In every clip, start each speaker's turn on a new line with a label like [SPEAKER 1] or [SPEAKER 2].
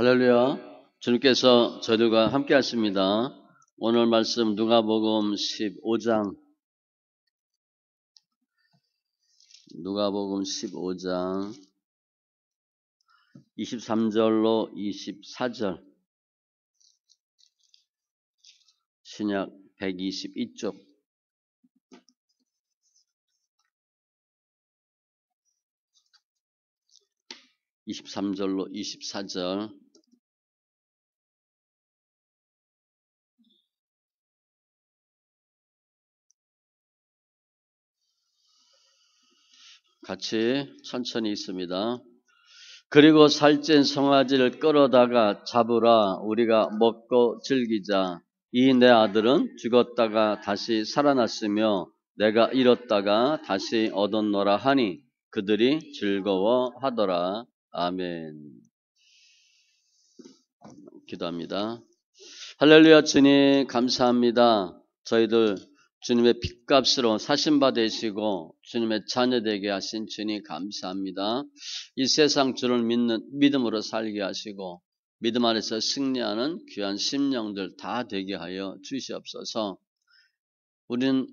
[SPEAKER 1] 할렐루야. 주님께서 저희들과 함께 하십니다. 오늘 말씀 누가복음 15장 23절로 24절, 신약 122쪽. (23절로 24절) 같이 천천히 있습니다. 그리고 살찐 송아지를 끌어다가 잡으라. 우리가 먹고 즐기자. 이 내 아들은 죽었다가 다시 살아났으며 내가 잃었다가 다시 얻었노라 하니 그들이 즐거워하더라. 아멘. 기도합니다. 할렐루야. 주님 감사합니다. 저희들 주님의 핏값으로 사신바 되시고 주님의 자녀 되게 하신 주님 감사합니다. 이 세상 주를 믿는 믿음으로 살게 하시고 믿음 안에서 승리하는 귀한 심령들 다 되게 하여 주시옵소서. 우리는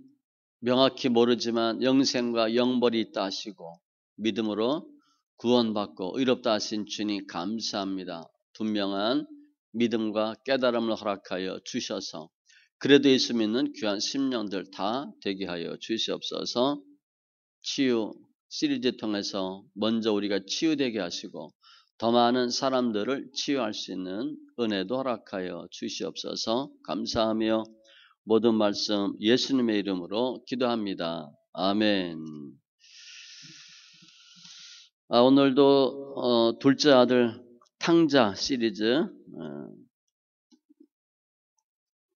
[SPEAKER 1] 명확히 모르지만 영생과 영벌이 있다 하시고 믿음으로 구원받고 의롭다 하신 주님 감사합니다. 분명한 믿음과 깨달음을 허락하여 주셔서 그래도 예수 믿는 귀한 심령들 다 되게 하여 주시옵소서. 치유 시리즈 통해서 먼저 우리가 치유되게 하시고 더 많은 사람들을 치유할 수 있는 은혜도 허락하여 주시옵소서. 감사하며 모든 말씀 예수님의 이름으로 기도합니다. 아멘. 오늘도 둘째 아들 탕자 시리즈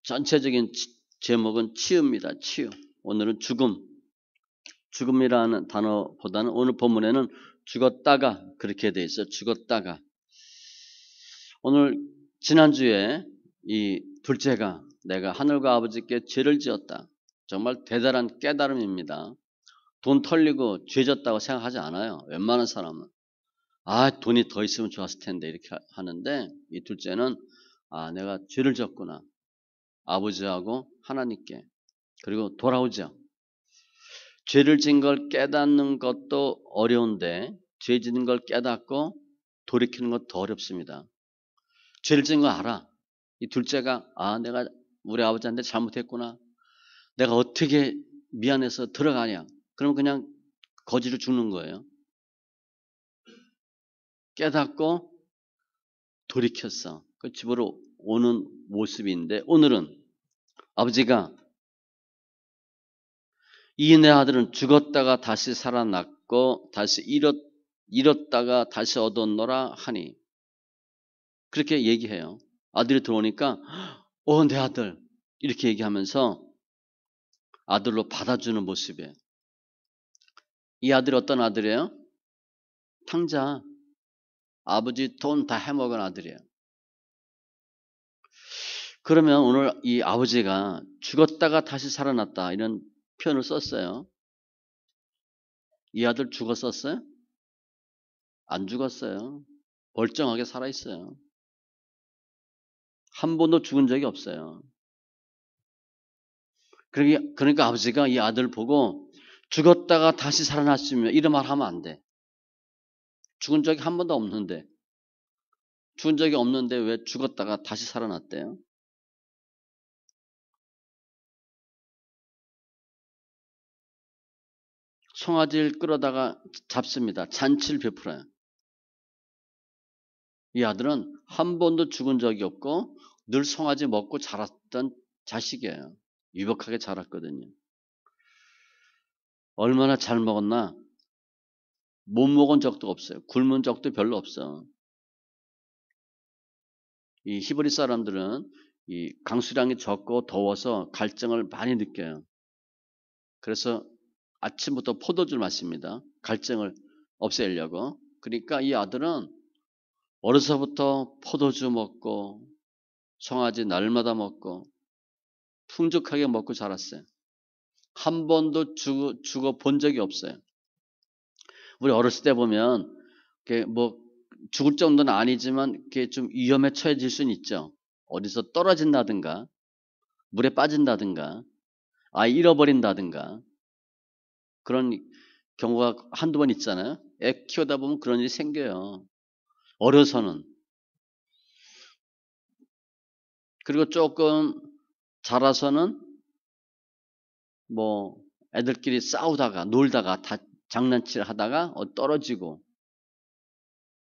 [SPEAKER 1] 전체적인 제목은 치유입니다. 치유. 오늘은 죽음이라는 단어보다는 오늘 본문에는 죽었다가 그렇게 돼 있어요. 죽었다가. 오늘 지난주에 이 둘째가 내가 하늘과 아버지께 죄를 지었다. 정말 대단한 깨달음입니다. 돈 털리고 죄 졌다고 생각하지 않아요. 웬만한 사람은. 돈이 더 있으면 좋았을 텐데 이렇게 하는데 이 둘째는 내가 죄를 졌구나. 아버지하고 하나님께. 그리고 돌아오죠. 죄를 진 걸 깨닫는 것도 어려운데 죄 짓는 걸 깨닫고 돌이키는 것 더 어렵습니다. 죄를 진 거 알아. 이 둘째가 내가 우리 아버지한테 잘못했구나. 내가 어떻게 미안해서 들어가냐. 그럼 그냥 거지로 죽는 거예요. 깨닫고 돌이켰어. 그 집으로 오는 모습인데 오늘은 아버지가 이 내 아들은 죽었다가 다시 살아났고 다시 잃었다가 다시 얻었노라 하니 그렇게 얘기해요. 아들이 들어오니까 내 아들 이렇게 얘기하면서 아들로 받아주는 모습이에요. 이 아들이 어떤 아들이에요? 탕자. 아버지 돈 다 해먹은 아들이에요. 그러면 오늘 이 아버지가 죽었다가 다시 살아났다 이런 표현을 썼어요. 이 아들 죽었었어요? 안 죽었어요. 멀쩡하게 살아있어요. 한 번도 죽은 적이 없어요. 그러니까 아버지가 이 아들 보고 죽었다가 다시 살아났으면 이런 말 하면 안 돼. 죽은 적이 한 번도 없는데. 죽은 적이 없는데 왜 죽었다가 다시 살아났대요? 송아지를 끌어다가 잡습니다. 잔치를 베풀어요. 이 아들은 한 번도 죽은 적이 없고 늘 송아지 먹고 자랐던 자식이에요. 유복하게 자랐거든요. 얼마나 잘 먹었나? 못 먹은 적도 없어요. 굶은 적도 별로 없어. 이 히브리 사람들은 이 강수량이 적고 더워서 갈증을 많이 느껴요. 그래서 아침부터 포도주를 마십니다. 갈증을 없애려고. 그러니까 이 아들은 어려서부터 포도주 먹고 송아지 날마다 먹고 풍족하게 먹고 자랐어요. 한 번도 죽어 본 적이 없어요. 우리 어렸을 때 보면 뭐 죽을 정도는 아니지만 그게 좀 위험에 처해질 수는 있죠. 어디서 떨어진다든가 물에 빠진다든가 아이 잃어버린다든가 그런 경우가 한두 번 있잖아요. 애 키우다 보면 그런 일이 생겨요. 어려서는. 그리고 조금 자라서는 뭐 애들끼리 싸우다가 놀다가 다 장난칠 하다가 떨어지고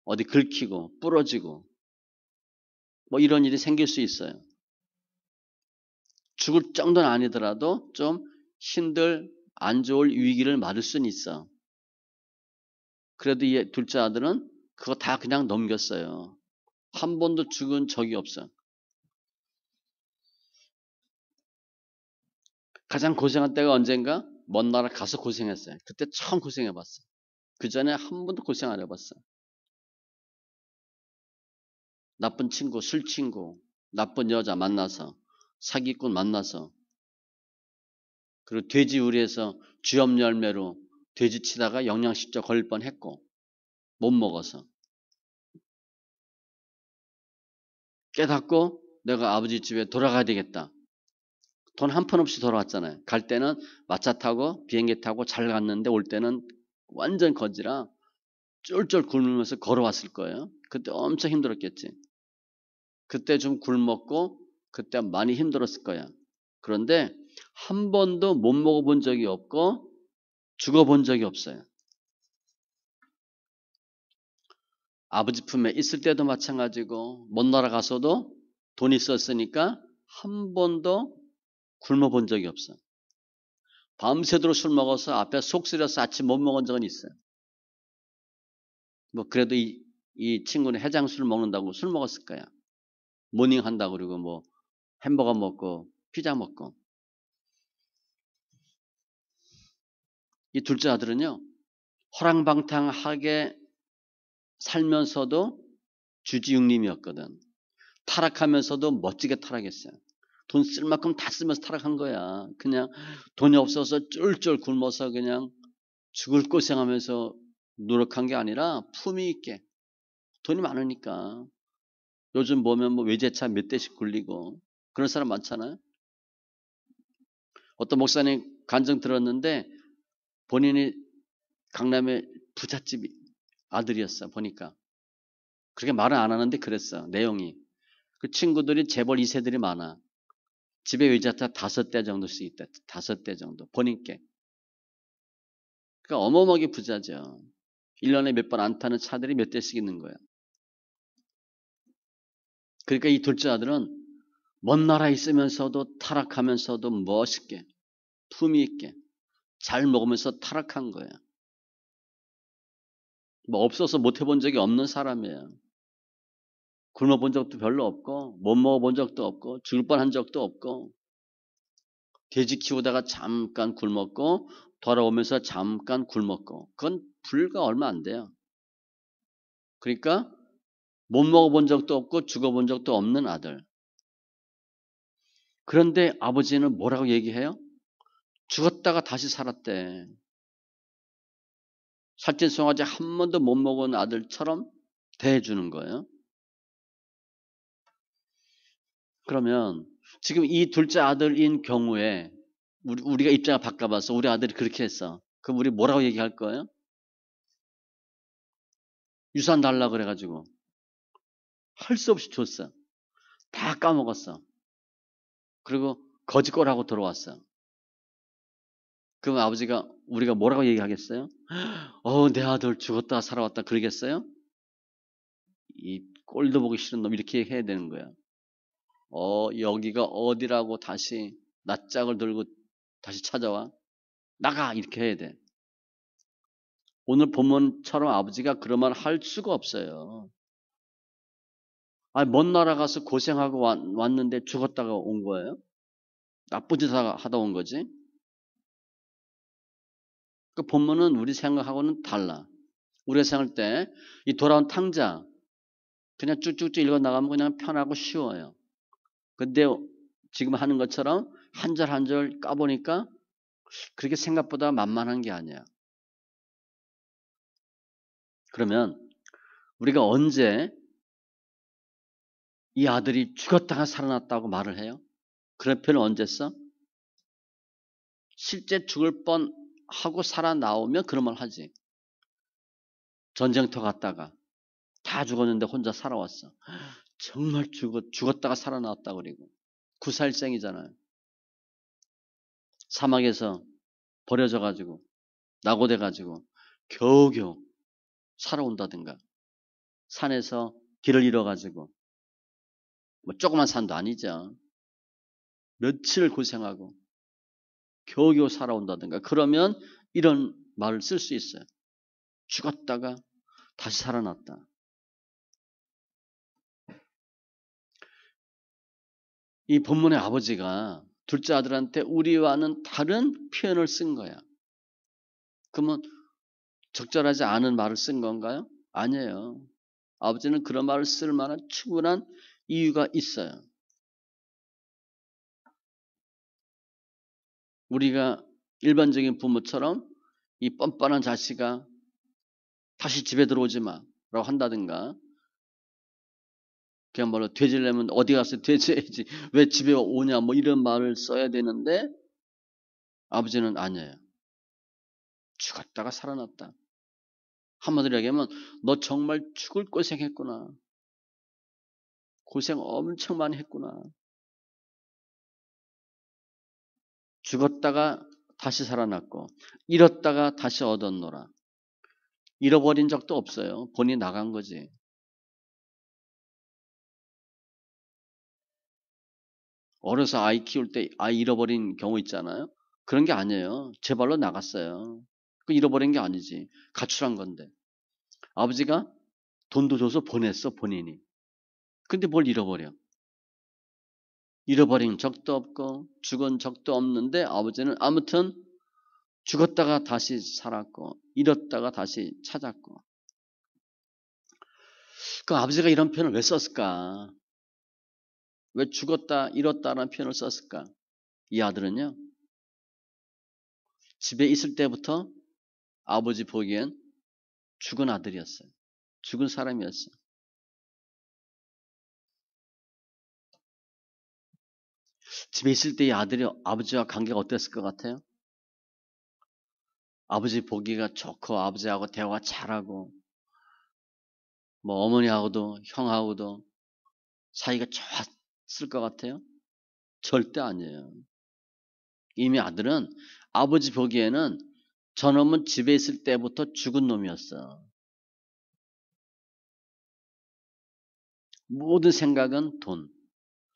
[SPEAKER 1] 어디 긁히고 부러지고 뭐 이런 일이 생길 수 있어요. 죽을 정도는 아니더라도 좀 힘들 안 좋을 위기를 맞을 수는 있어. 그래도 이 둘째 아들은 그거 다 그냥 넘겼어요. 한 번도 죽은 적이 없어. 가장 고생한 때가 언젠가? 먼 나라 가서 고생했어요. 그때 처음 고생해봤어. 그 전에 한 번도 고생 안 해봤어. 나쁜 친구, 술 친구, 나쁜 여자 만나서, 사기꾼 만나서, 그리고 돼지 우리에서 쥐염 열매로 돼지 치다가 영양실조 걸릴 뻔했고 못 먹어서 깨닫고 내가 아버지 집에 돌아가야 되겠다. 돈 한 푼 없이 돌아왔잖아요. 갈 때는 마차 타고 비행기 타고 잘 갔는데 올 때는 완전 거지라 쫄쫄 굶으면서 걸어왔을 거예요. 그때 엄청 힘들었겠지. 그때 좀 굶었고 그때 많이 힘들었을 거야. 그런데 한 번도 못 먹어본 적이 없고 죽어본 적이 없어요. 아버지 품에 있을 때도 마찬가지고 먼 나라 가서도 돈이 있었으니까 한 번도 굶어본 적이 없어. 밤새도록 술 먹어서 앞에 속 쓰려서 아침 못 먹은 적은 있어요. 뭐 그래도 이 친구는 해장술 먹는다고 술 먹었을 거야. 모닝 한다고 그러고 뭐 햄버거 먹고 피자 먹고. 이 둘째 아들은요. 허랑방탕하게 살면서도 주지육림이었거든. 타락하면서도 멋지게 타락했어요. 돈 쓸 만큼 다 쓰면서 타락한 거야. 그냥 돈이 없어서 쫄쫄 굶어서 그냥 죽을 고생하면서 노력한 게 아니라 품위 있게 돈이 많으니까 요즘 보면 뭐 외제차 몇 대씩 굴리고 그런 사람 많잖아요. 어떤 목사님 간증 들었는데 본인이 강남의 부잣집 아들이었어 보니까 그렇게 말은 안 하는데 그랬어 내용이. 그 친구들이 재벌 2세들이 많아. 집에 외제차 5대 정도씩 있다. 5대 정도 본인께. 그러니까 어마어마하게 부자죠. 1년에 몇 번 안 타는 차들이 몇 대씩 있는 거야. 그러니까 이 둘째 아들은 먼 나라에 있으면서도 타락하면서도 멋있게 품위 있게 잘 먹으면서 타락한 거예요. 뭐 없어서 못 해본 적이 없는 사람이에요. 굶어본 적도 별로 없고 못 먹어본 적도 없고 죽을 뻔한 적도 없고 돼지 키우다가 잠깐 굶었고 돌아오면서 잠깐 굶었고 그건 불과 얼마 안 돼요. 그러니까 못 먹어본 적도 없고 죽어본 적도 없는 아들. 그런데 아버지는 뭐라고 얘기해요? 죽었다가 다시 살았대. 살찐 송아지 한 번도 못 먹은 아들처럼 대해주는 거예요. 그러면 지금 이 둘째 아들인 경우에 우리가 입장을 바꿔봐서 우리 아들이 그렇게 했어. 그럼 우리 뭐라고 얘기할 거예요? 유산 달라 그래가지고 할 수 없이 줬어. 다 까먹었어. 그리고 거짓골하고 들어왔어. 그럼 아버지가 우리가 뭐라고 얘기하겠어요? 내 아들 죽었다 살아왔다 그러겠어요? 이 꼴도 보기 싫은 놈 이렇게 해야 되는 거야. 여기가 어디라고 다시 낯짝을 들고 다시 찾아와? 나가! 이렇게 해야 돼. 오늘 본문처럼 아버지가 그런 말 할 수가 없어요. 먼 나라 가서 고생하고 왔는데 죽었다가 온 거예요? 나쁜 짓 하다 온 거지? 그 본문은 우리 생각하고는 달라. 우리가 생각할 때 이 돌아온 탕자 그냥 쭉쭉쭉 읽어 나가면 그냥 편하고 쉬워요. 근데 지금 하는 것처럼 한 절 한 절 까보니까 그렇게 생각보다 만만한 게 아니야. 그러면 우리가 언제 이 아들이 죽었다가 살아났다고 말을 해요? 그런 표현을 언제 써? 실제 죽을 뻔하고 살아나오면 그런 말 하지. 전쟁터 갔다가 다 죽었는데 혼자 살아왔어. 정말 죽었다가 살아나왔다 그리고. 구살생이잖아요. 사막에서 버려져가지고 낙오돼가지고 겨우겨우 살아온다든가 산에서 길을 잃어가지고 뭐 조그만 산도 아니죠. 며칠 고생하고 겨우겨우 살아온다든가 그러면 이런 말을 쓸 수 있어요. 죽었다가 다시 살아났다. 이 본문의 아버지가 둘째 아들한테 우리와는 다른 표현을 쓴 거야. 그러면 적절하지 않은 말을 쓴 건가요? 아니에요. 아버지는 그런 말을 쓸 만한 충분한 이유가 있어요. 우리가 일반적인 부모처럼 이 뻔뻔한 자식아 다시 집에 들어오지 마라고 한다든가 그야말로 돼지려면 어디 가서 돼지야지 왜 집에 오냐 뭐 이런 말을 써야 되는데 아버지는 아니에요. 죽었다가 살아났다. 한마디로 얘기하면 너 정말 죽을 고생했구나. 고생 엄청 많이 했구나. 죽었다가 다시 살아났고 잃었다가 다시 얻었노라. 잃어버린 적도 없어요. 본인이 나간 거지. 어려서 아이 키울 때 아이 잃어버린 경우 있잖아요. 그런 게 아니에요. 제 발로 나갔어요. 그 잃어버린 게 아니지. 가출한 건데. 아버지가 돈도 줘서 보냈어 본인이. 근데 뭘 잃어버려. 잃어버린 적도 없고 죽은 적도 없는데 아버지는 아무튼 죽었다가 다시 살았고 잃었다가 다시 찾았고. 그 아버지가 이런 표현을 왜 썼을까? 왜 죽었다 잃었다라는 표현을 썼을까? 이 아들은요. 집에 있을 때부터 아버지 보기엔 죽은 아들이었어요. 죽은 사람이었어요. 집에 있을 때 이 아들이 아버지와 관계가 어땠을 것 같아요? 아버지 보기가 좋고 아버지하고 대화 잘하고 뭐 어머니하고도 형하고도 사이가 좋았을 것 같아요? 절대 아니에요. 이미 아들은 아버지 보기에는 저놈은 집에 있을 때부터 죽은 놈이었어. 모든 생각은 돈,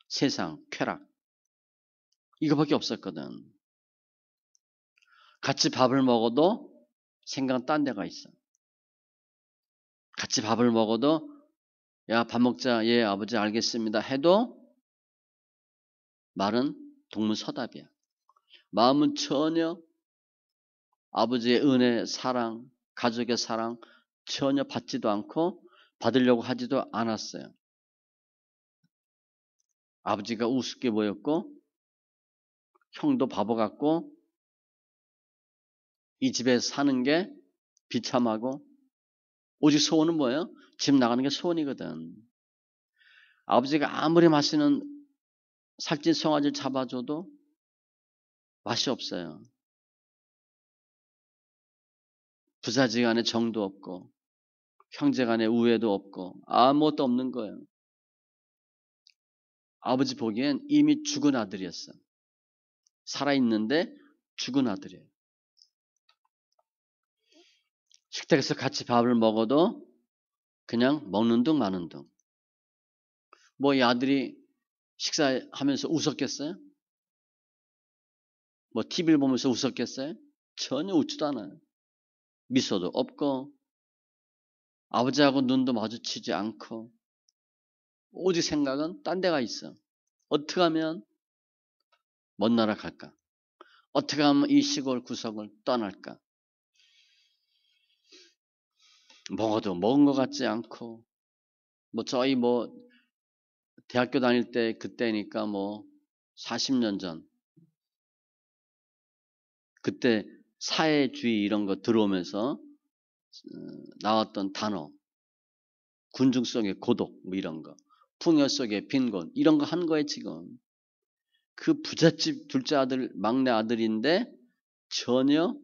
[SPEAKER 1] 세상, 쾌락 이거밖에 없었거든. 같이 밥을 먹어도 생각은 딴 데가 있어. 같이 밥을 먹어도 야, 밥 먹자. 예, 아버지 알겠습니다. 해도 말은 동문서답이야. 마음은 전혀 아버지의 은혜, 사랑, 가족의 사랑 전혀 받지도 않고 받으려고 하지도 않았어요. 아버지가 우습게 보였고 형도 바보 같고 이 집에 사는 게 비참하고 오직 소원은 뭐예요? 집 나가는 게 소원이거든. 아버지가 아무리 맛있는 살찐 송아지를 잡아줘도 맛이 없어요. 부자지간에 정도 없고 형제간에 우애도 없고 아무것도 없는 거예요. 아버지 보기엔 이미 죽은 아들이었어. 살아있는데 죽은 아들이에요. 식탁에서 같이 밥을 먹어도 그냥 먹는 둥 마는 둥. 뭐 이 아들이 식사하면서 웃었겠어요? 뭐 TV를 보면서 웃었겠어요? 전혀 웃지도 않아요. 미소도 없고 아버지하고 눈도 마주치지 않고 오직 생각은 딴 데가 있어. 어떻게 하면 먼 나라 갈까? 어떻게 하면 이 시골 구석을 떠날까? 먹어도 먹은 것 같지 않고 뭐 저희 뭐 대학교 다닐 때 그때니까 뭐 40년 전 그때 사회주의 이런 거 들어오면서 나왔던 단어 군중 속의 고독 뭐 이런 거, 풍요 속의 빈곤 이런 거 한 거예요 지금. 그 부잣집 둘째 아들 막내 아들인데 전혀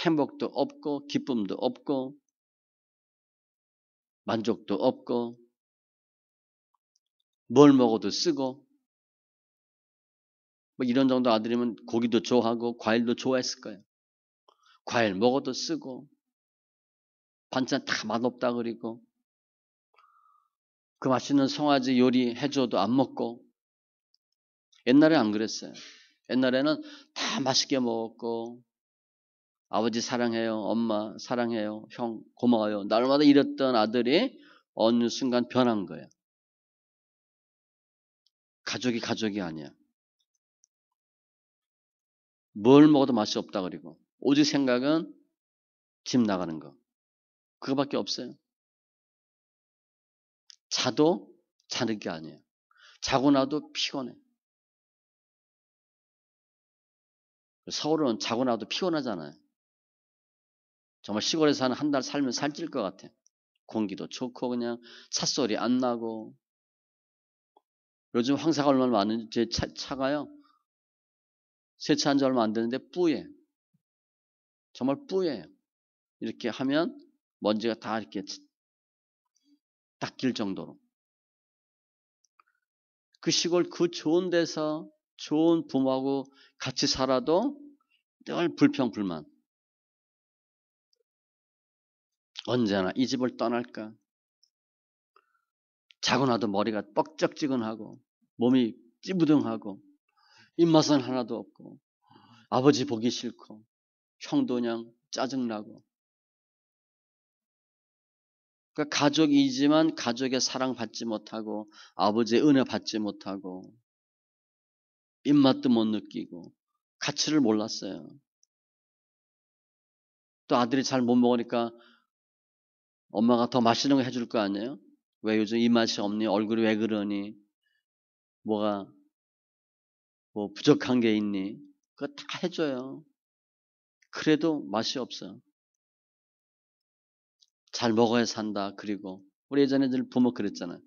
[SPEAKER 1] 행복도 없고 기쁨도 없고 만족도 없고 뭘 먹어도 쓰고 뭐 이런 정도 아들이면 고기도 좋아하고 과일도 좋아했을 거예요. 과일 먹어도 쓰고 반찬 다 맛없다 그리고 그 맛있는 송아지 요리 해줘도 안 먹고. 옛날에 안 그랬어요. 옛날에는 다 맛있게 먹었고 아버지 사랑해요, 엄마 사랑해요, 형 고마워요 날마다 이랬던 아들이 어느 순간 변한 거예요. 가족이 아니야. 뭘 먹어도 맛이 없다 그리고 오직 생각은 집 나가는 거 그거밖에 없어요. 자도 자는 게 아니에요. 자고 나도 피곤해. 서울은 자고 나도 피곤하잖아요. 정말 시골에서 한 달 살면 살찔 것 같아. 공기도 좋고 그냥 찻소리 안 나고. 요즘 황사가 얼마나 많은지 제 차가요. 세차한 지 얼마 안 되는데 뿌예. 정말 뿌예요. 이렇게 하면 먼지가 다 이렇게 닦일 정도로. 그 시골 그 좋은 데서 좋은 부모하고 같이 살아도 늘 불평불만. 언제나 이 집을 떠날까? 자고 나도 머리가 뻑적지근하고 몸이 찌부둥하고 입맛은 하나도 없고 아버지 보기 싫고 형도 그냥 짜증나고. 그러니까 가족이지만 가족의 사랑 받지 못하고 아버지의 은혜 받지 못하고 입맛도 못 느끼고 가치를 몰랐어요. 또 아들이 잘 못 먹으니까 엄마가 더 맛있는 거 해줄 거 아니에요? 왜 요즘 입맛이 없니? 얼굴이 왜 그러니? 뭐가 뭐 부족한 게 있니? 그거 다 해줘요. 그래도 맛이 없어요. 잘 먹어야 산다. 그리고 우리 예전에 늘 부모 그랬잖아요.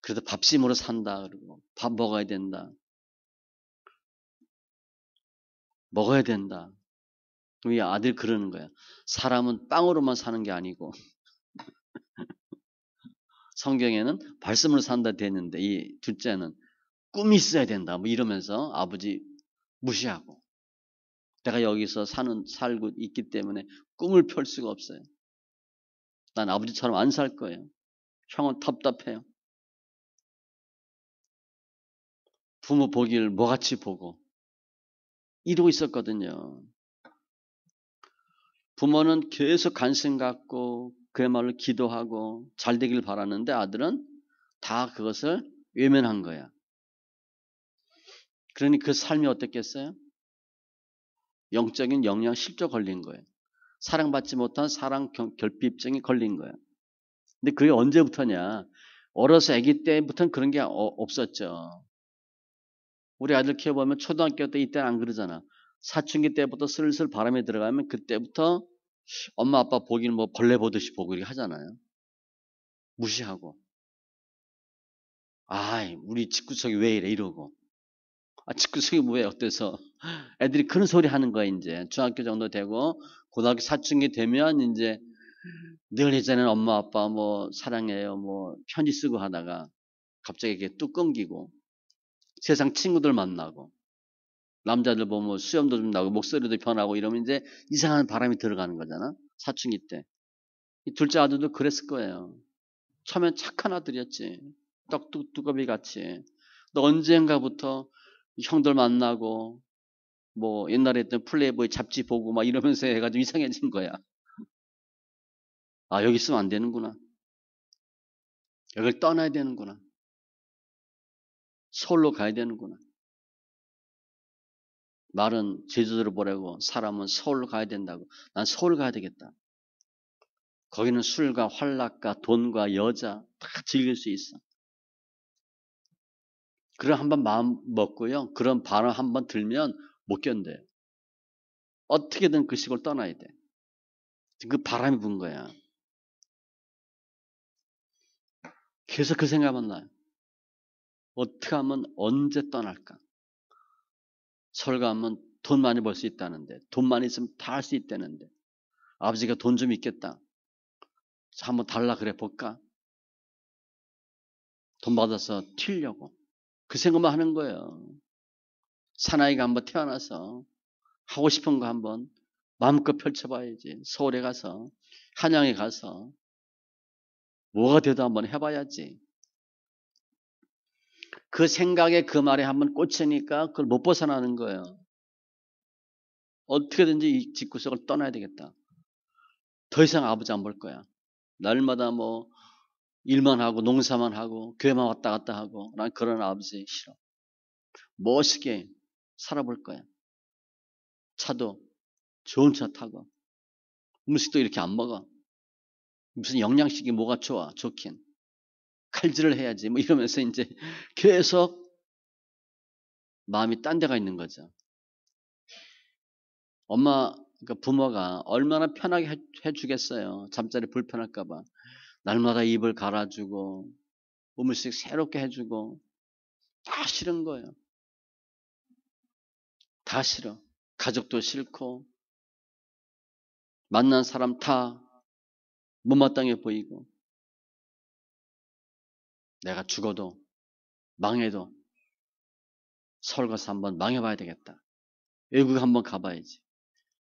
[SPEAKER 1] 그래도 밥심으로 산다. 그리고 밥 먹어야 된다. 먹어야 된다. 우리 아들 그러는 거야. 사람은 빵으로만 사는 게 아니고 성경에는 말씀으로 산다 되는데 이 둘째는 꿈이 있어야 된다. 뭐 이러면서 아버지 무시하고 내가 여기서 살고 있기 때문에 꿈을 펼 수가 없어요. 난 아버지처럼 안 살 거예요. 형은 답답해요. 부모 보기를 뭐같이 보고 이러고 있었거든요. 부모는 계속 관심 갖고 그야말로 기도하고 잘 되길 바라는데 아들은 다 그것을 외면한 거야. 그러니 그 삶이 어땠겠어요? 영적인 영양실조 걸린 거예요. 사랑받지 못한 사랑 결핍증이 걸린 거예요. 근데 그게 언제부터냐? 어려서 아기 때부터는 그런 게 없었죠. 우리 아들 키워보면 초등학교 때 이때는 안 그러잖아. 사춘기 때부터 슬슬 바람에 들어가면 그때부터 엄마 아빠 보기는 뭐 벌레 보듯이 보고 이렇게 하잖아요. 무시하고. 아이, 우리 집구석이 왜 이래 이러고. 아, 집구석이 왜 어때서. 애들이 그런 소리 하는 거야 이제. 중학교 정도 되고 고등학교 사춘기 되면 이제 늘 예전에는 엄마 아빠 뭐 사랑해요 뭐 편지 쓰고 하다가 갑자기 이렇게 뚝 끊기고 세상 친구들 만나고 남자들 보면 수염도 좀 나고 목소리도 변하고 이러면 이제 이상한 바람이 들어가는 거잖아. 사춘기 때. 이 둘째 아들도 그랬을 거예요. 처음엔 착한 아들이었지. 떡두꺼비 같이. 너 언젠가부터 형들 만나고 뭐 옛날에 했던 플레이보이 잡지 보고 막 이러면서 해가지고 이상해진 거야. 아, 여기 있으면 안 되는구나. 여길 떠나야 되는구나. 서울로 가야 되는구나. 말은 제주도로 보내고 사람은 서울로 가야 된다고. 난 서울 가야 되겠다. 거기는 술과 활락과 돈과 여자 다 즐길 수 있어. 그런 한번 마음 먹고요. 그런 바람 한번 들면 못 견뎌요. 어떻게든 그 시골 떠나야 돼. 그 바람이 분 거야. 계속 그 생각만 나요. 어떻게 하면 언제 떠날까? 서울 가면 돈 많이 벌 수 있다는데, 돈 많이 있으면 다 할 수 있다는데, 아버지가 돈 좀 있겠다. 한번 달라 그래 볼까? 돈 받아서 튀려고. 그 생각만 하는 거예요. 사나이가 한번 태어나서 하고 싶은 거 한번 마음껏 펼쳐봐야지. 서울에 가서, 한양에 가서, 뭐가 돼도 한번 해봐야지. 그 생각에 그 말에 한번 꽂히니까 그걸 못 벗어나는 거예요. 어떻게든지 이 집구석을 떠나야 되겠다. 더 이상 아버지 안 볼 거야. 날마다 뭐 일만 하고 농사만 하고 교회만 왔다 갔다 하고 난 그런 아버지 싫어. 멋있게 살아볼 거야. 차도 좋은 차 타고 음식도 이렇게 안 먹어. 무슨 영양식이 뭐가 좋아 좋긴. 칼질을 해야지 뭐 이러면서 이제 계속 마음이 딴 데가 있는 거죠. 엄마 그러니까 부모가 얼마나 편하게 해주겠어요. 잠자리 불편할까 봐. 날마다 입을 갈아주고 음식 새롭게 해주고 다 싫은 거예요. 다 싫어. 가족도 싫고 만난 사람 다 못마땅해 보이고 내가 죽어도 망해도 서울 가서 한번 망해봐야 되겠다. 외국 한번 가봐야지.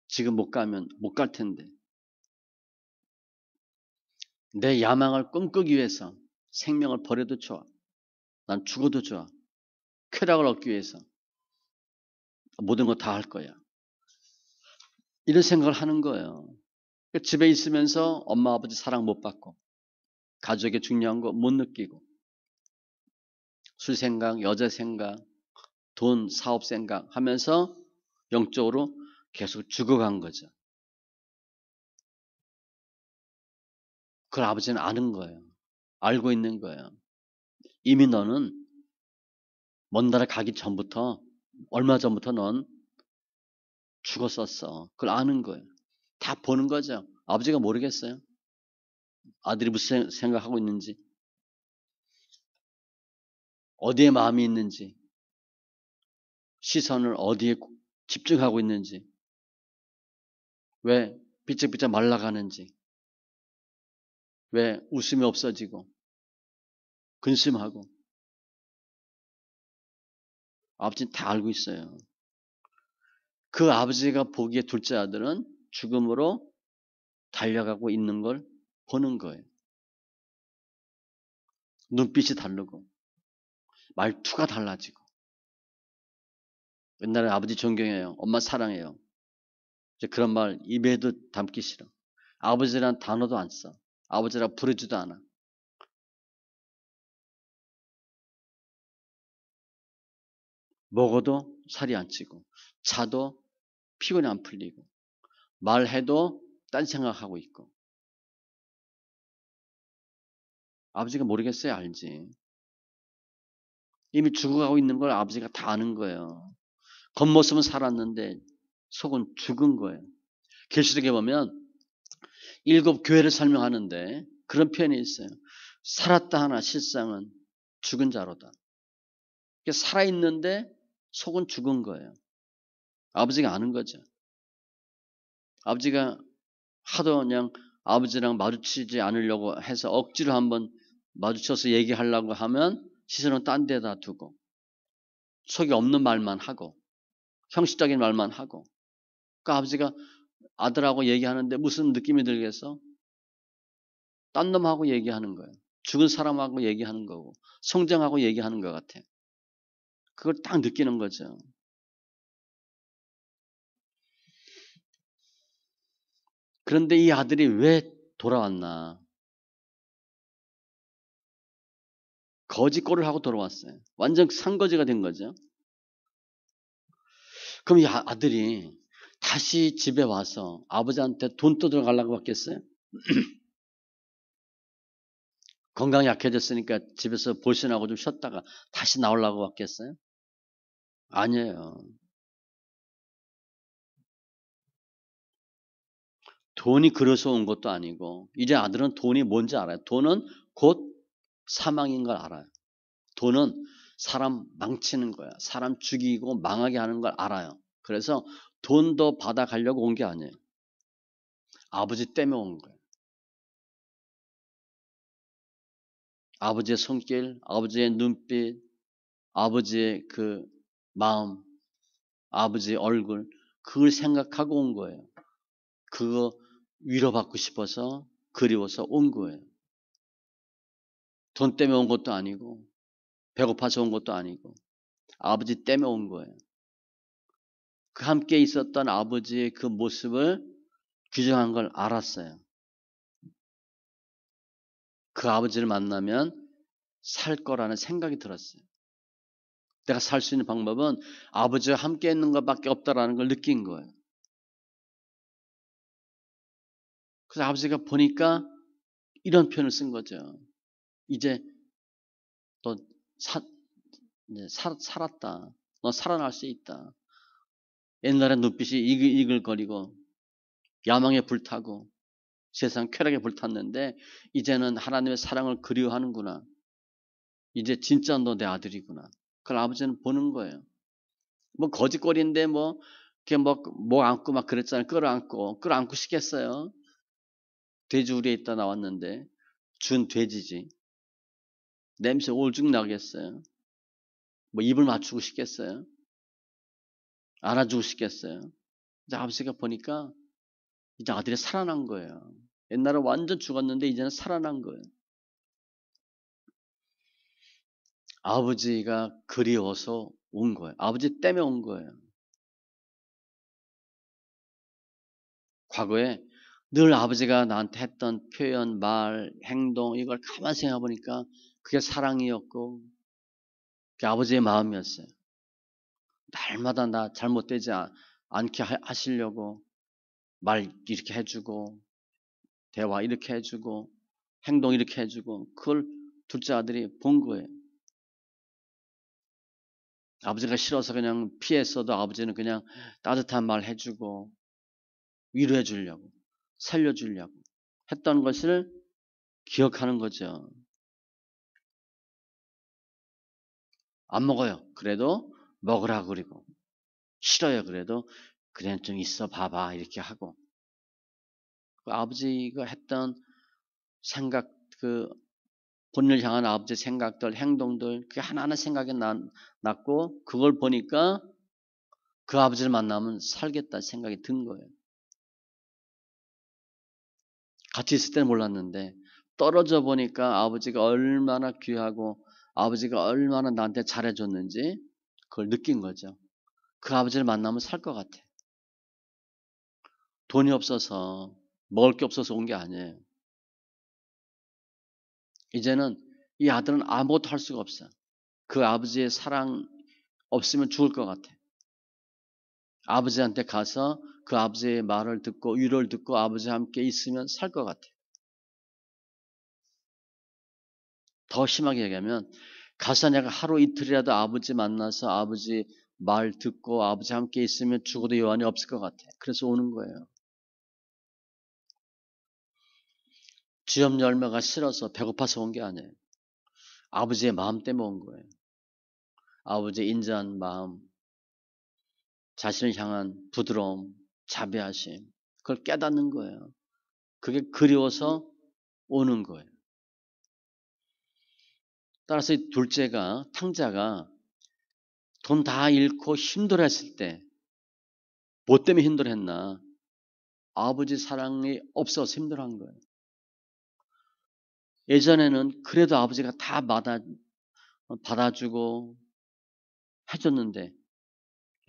[SPEAKER 1] 지금 못 가면 못 갈 텐데. 내 야망을 꿈꾸기 위해서 생명을 버려도 좋아. 난 죽어도 좋아. 쾌락을 얻기 위해서 모든 거 다 할 거야. 이런 생각을 하는 거예요. 집에 있으면서 엄마 아버지 사랑 못 받고 가족의 중요한 거 못 느끼고 술 생각, 여자 생각, 돈, 사업 생각 하면서 영적으로 계속 죽어간 거죠. 그걸 아버지는 아는 거예요. 알고 있는 거예요. 이미 너는 먼 나라 가기 전부터 얼마 전부터 넌 죽었었어. 그걸 아는 거예요. 다 보는 거죠. 아버지가 모르겠어요. 아들이 무슨 생각하고 있는지, 어디에 마음이 있는지, 시선을 어디에 집중하고 있는지, 왜 비쩍비쩍 말라가는지, 왜 웃음이 없어지고 근심하고 아버지는 다 알고 있어요. 그 아버지가 보기에 둘째 아들은 죽음으로 달려가고 있는 걸 보는 거예요. 눈빛이 다르고 말투가 달라지고 옛날에 아버지 존경해요. 엄마 사랑해요. 이제 그런 말 입에도 담기 싫어. 아버지란 단어도 안 써. 아버지라 부르지도 않아. 먹어도 살이 안 찌고 자도 피곤이 안 풀리고 말해도 딴 생각하고 있고 아버지가 모르겠어요? 알지. 이미 죽어가고 있는 걸 아버지가 다 아는 거예요. 겉모습은 살았는데 속은 죽은 거예요. 계시록에 보면 7 교회를 설명하는데 그런 표현이 있어요. 살았다 하나 실상은 죽은 자로다. 살아있는데 속은 죽은 거예요. 아버지가 아는 거죠. 아버지가 하도 그냥 아버지랑 마주치지 않으려고 해서 억지로 한번 마주쳐서 얘기하려고 하면 시선은 딴 데다 두고 속이 없는 말만 하고 형식적인 말만 하고 그러니까 아버지가 아들하고 얘기하는데 무슨 느낌이 들겠어? 딴 놈하고 얘기하는 거예요. 죽은 사람하고 얘기하는 거고 성장하고 얘기하는 것 같아. 그걸 딱 느끼는 거죠. 그런데 이 아들이 왜 돌아왔나? 거지꼴을 하고 돌아왔어요. 완전 상거지가 된 거죠. 그럼 이 아들이 다시 집에 와서 아버지한테 돈 뜯으러 가려고 했겠어요? 건강이 약해졌으니까 집에서 볼신하고 좀 쉬었다가 다시 나오려고 했겠어요? 아니에요. 돈이 그래서 온 것도 아니고 이제 아들은 돈이 뭔지 알아요. 돈은 곧 사망인 걸 알아요. 돈은 사람 망치는 거야. 사람 죽이고 망하게 하는 걸 알아요. 그래서 돈도 받아가려고 온 게 아니에요. 아버지 때문에 온 거예요. 아버지의 손길, 아버지의 눈빛, 아버지의 그 마음, 아버지의 얼굴, 그걸 생각하고 온 거예요. 그거 위로받고 싶어서 그리워서 온 거예요. 돈 때문에 온 것도 아니고 배고파서 온 것도 아니고 아버지 때문에 온 거예요. 그 함께 있었던 아버지의 그 모습을 규정한 걸 알았어요. 그 아버지를 만나면 살 거라는 생각이 들었어요. 내가 살 수 있는 방법은 아버지와 함께 있는 것밖에 없다라는 걸 느낀 거예요. 그래서 아버지가 보니까 이런 표현을 쓴 거죠. 이제 너 살았다. 너 살아날 수 있다. 옛날에 눈빛이 이글이글거리고 야망에 불타고 세상 쾌락에 불탔는데 이제는 하나님의 사랑을 그리워하는구나. 이제 진짜 너 내 아들이구나. 그걸 아버지는 보는 거예요. 뭐 거짓거리인데 뭐 이렇게 목 안고 막 그랬잖아요. 끌어안고 싶겠어요. 돼지우리에 있다 나왔는데 준 돼지지. 냄새 올죽 나겠어요. 뭐 입을 맞추고 싶겠어요. 안아주고 싶겠어요. 이제 아버지가 보니까 이제 아들이 살아난 거예요. 옛날에 완전 죽었는데 이제는 살아난 거예요. 아버지가 그리워서 온 거예요. 아버지 때문에 온 거예요. 과거에 늘 아버지가 나한테 했던 표현, 말, 행동 이걸 가만히 생각해 보니까 그게 사랑이었고 그게 아버지의 마음이었어요. 날마다 나 잘못되지 않게 하시려고 말 이렇게 해주고 대화 이렇게 해주고 행동 이렇게 해주고 그걸 둘째 아들이 본 거예요. 아버지가 싫어서 그냥 피했어도 아버지는 그냥 따뜻한 말 해주고 위로해 주려고 살려주려고 했던 것을 기억하는 거죠. 안 먹어요. 그래도 먹으라 그리고 싫어요. 그래도 그냥 좀 있어 봐봐 이렇게 하고 그 아버지가 했던 생각 그 본인을 향한 아버지의 생각들 행동들 그게 하나하나 생각이 났고 그걸 보니까 그 아버지를 만나면 살겠다 생각이 든 거예요. 같이 있을 때는 몰랐는데 떨어져 보니까 아버지가 얼마나 귀하고 아버지가 얼마나 나한테 잘해줬는지 그걸 느낀 거죠. 그 아버지를 만나면 살 것 같아. 돈이 없어서 먹을 게 없어서 온 게 아니에요. 이제는 이 아들은 아무것도 할 수가 없어. 그 아버지의 사랑 없으면 죽을 것 같아. 아버지한테 가서 그 아버지의 말을 듣고 위로를 듣고 아버지와 함께 있으면 살 것 같아. 더 심하게 얘기하면 가서 내가 하루 이틀이라도 아버지 만나서 아버지 말 듣고 아버지 함께 있으면 죽어도 여한이 없을 것 같아. 그래서 오는 거예요. 주염 열매가 싫어서 배고파서 온 게 아니에요. 아버지의 마음 때문에 온 거예요. 아버지의 인자한 마음, 자신을 향한 부드러움, 자비하심, 그걸 깨닫는 거예요. 그게 그리워서 오는 거예요. 따라서 이 둘째가, 탕자가 돈 다 잃고 힘들어했을 때, 뭐 때문에 힘들어했나? 아버지 사랑이 없어서 힘들어한 거예요. 예전에는 그래도 아버지가 다 받아주고 해줬는데,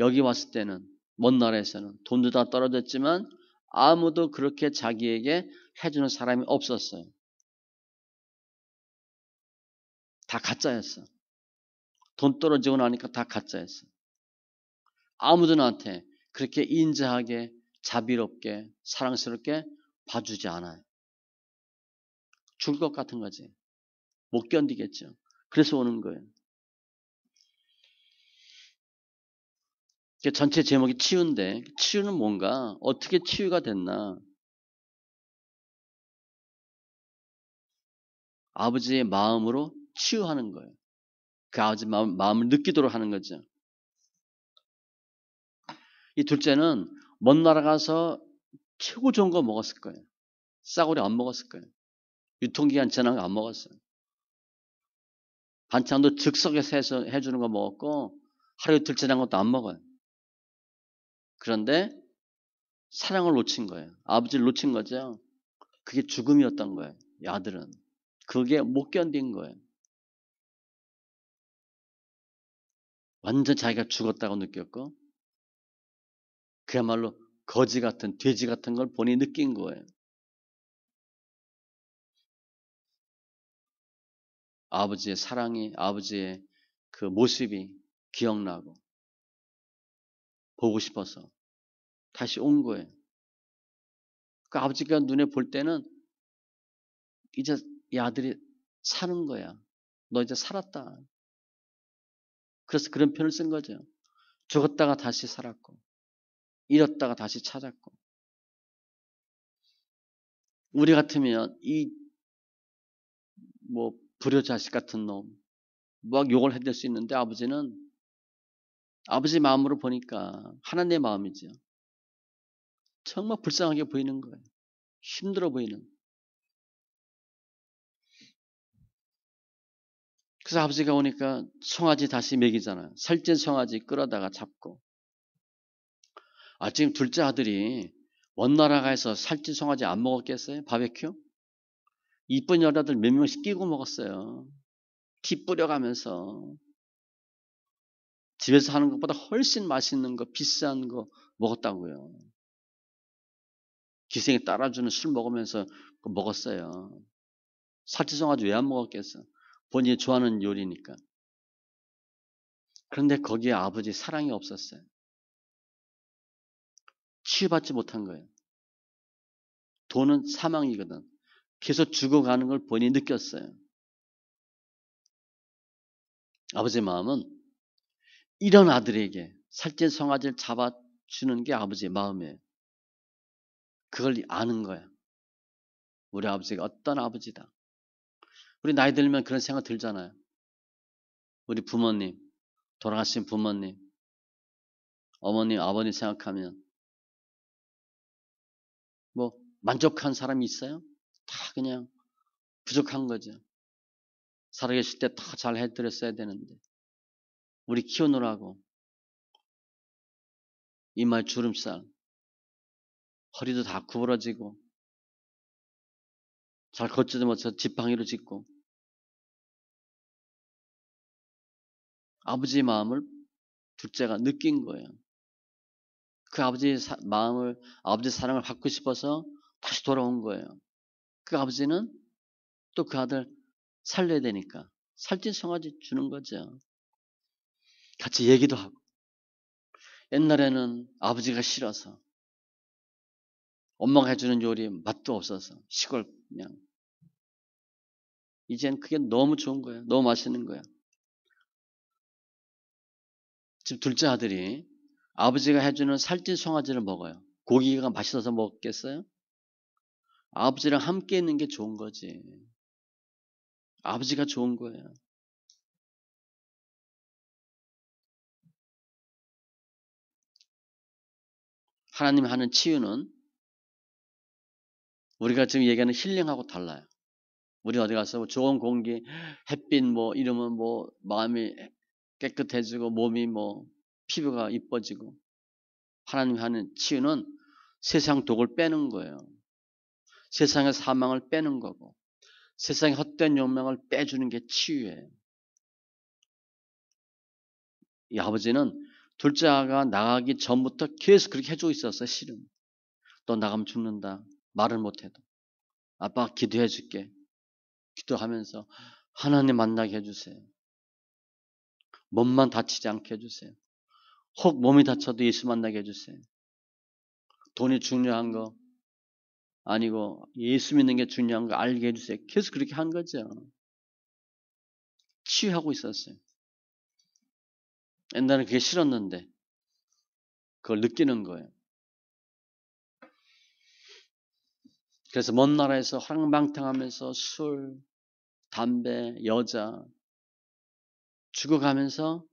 [SPEAKER 1] 여기 왔을 때는, 먼 나라에서는 돈도 다 떨어졌지만, 아무도 그렇게 자기에게 해주는 사람이 없었어요. 다 가짜였어. 돈 떨어지고 나니까 다 가짜였어. 아무도 나한테 그렇게 인자하게 자비롭게 사랑스럽게 봐주지 않아요. 죽을 것 같은 거지. 못 견디겠죠. 그래서 오는 거예요. 전체 제목이 치유인데 치유는 뭔가 어떻게 치유가 됐나. 아버지의 마음으로 치유하는 거예요. 그 아버지 마음을 느끼도록 하는 거죠. 이 둘째는 먼 나라 가서 최고 좋은 거 먹었을 거예요. 싸구려 안 먹었을 거예요. 유통기한 지난 거 안 먹었어요. 반찬도 즉석에서 해서 해주는 거 먹었고 하루 이틀 지난 것도 안 먹어요. 그런데 사랑을 놓친 거예요. 아버지를 놓친 거죠. 그게 죽음이었던 거예요. 이 아들은. 그게 못 견딘 거예요. 완전 자기가 죽었다고 느꼈고 그야말로 거지 같은 돼지 같은 걸 본인이 느낀 거예요. 아버지의 사랑이 아버지의 그 모습이 기억나고 보고 싶어서 다시 온 거예요. 그 아버지가 눈에 볼 때는 이제 이 아들이 사는 거야. 너 이제 살았다. 그래서 그런 표현을 쓴 거죠. 죽었다가 다시 살았고 잃었다가 다시 찾았고. 우리 같으면 이 뭐 불효자식 같은 놈 막 욕을 해댈 수 있는데 아버지는 아버지 마음으로 보니까 하나님의 마음이죠. 정말 불쌍하게 보이는 거예요. 힘들어 보이는. 그래서 아버지가 오니까 송아지 다시 먹이잖아요. 살찐 송아지 끌어다가 잡고. 지금 둘째 아들이 먼 나라 가서 살찐 송아지 안 먹었겠어요? 바베큐? 이쁜 여자들 몇 명씩 끼고 먹었어요. 티 뿌려가면서. 집에서 하는 것보다 훨씬 맛있는 거, 비싼 거 먹었다고요. 기생이 따라주는 술 먹으면서 먹었어요. 살찐 송아지 왜 안 먹었겠어? 본인이 좋아하는 요리니까. 그런데 거기에 아버지 사랑이 없었어요. 치유받지 못한 거예요. 돈은 사망이거든. 계속 죽어가는 걸 본인이 느꼈어요. 아버지의 마음은 이런 아들에게 살찐 송아지를 잡아주는 게 아버지의 마음이에요. 그걸 아는 거야. 우리 아버지가 어떤 아버지다. 우리 나이 들면 그런 생각 들잖아요. 우리 부모님, 돌아가신 부모님, 어머님, 아버님 생각하면 뭐 만족한 사람이 있어요? 다 그냥 부족한 거죠. 살아계실 때 다 잘 해드렸어야 되는데 우리 키우느라고 이마에 주름살, 허리도 다 구부러지고 잘 걷지도 못해서 지팡이로 짚고 아버지의 마음을 둘째가 느낀 거예요. 그 아버지의 마음을, 아버지의 사랑을 받고 싶어서 다시 돌아온 거예요. 그 아버지는 또 그 아들 살려야 되니까 살찐 송아지 주는 거죠. 같이 얘기도 하고. 옛날에는 아버지가 싫어서 엄마가 해주는 요리 맛도 없어서 시골 그냥. 이젠 그게 너무 좋은 거예요. 너무 맛있는 거예요. 지금 둘째 아들이 아버지가 해주는 살찐 송아지를 먹어요. 고기가 맛있어서 먹겠어요? 아버지랑 함께 있는 게 좋은 거지. 아버지가 좋은 거예요. 하나님이 하는 치유는 우리가 지금 얘기하는 힐링하고 달라요. 우리 어디 가서 좋은 공기, 햇빛 뭐 이러면 뭐 마음이 깨끗해지고 몸이 뭐 피부가 이뻐지고. 하나님이 하는 치유는 세상 독을 빼는 거예요. 세상의 사망을 빼는 거고 세상의 헛된 욕망을 빼주는 게 치유예요. 이 아버지는 둘째 아가 나가기 전부터 계속 그렇게 해주고 있었어요. 실은 너 나가면 죽는다. 말을 못해도 아빠가 기도해 줄게. 기도하면서 하나님 만나게 해주세요. 몸만 다치지 않게 해주세요. 혹 몸이 다쳐도 예수 만나게 해주세요. 돈이 중요한 거 아니고 예수 믿는 게 중요한 거 알게 해주세요. 계속 그렇게 한 거죠. 치유하고 있었어요. 옛날에 그게 싫었는데 그걸 느끼는 거예요. 그래서 먼 나라에서 황망탕하면서 술, 담배, 여자 죽어가면서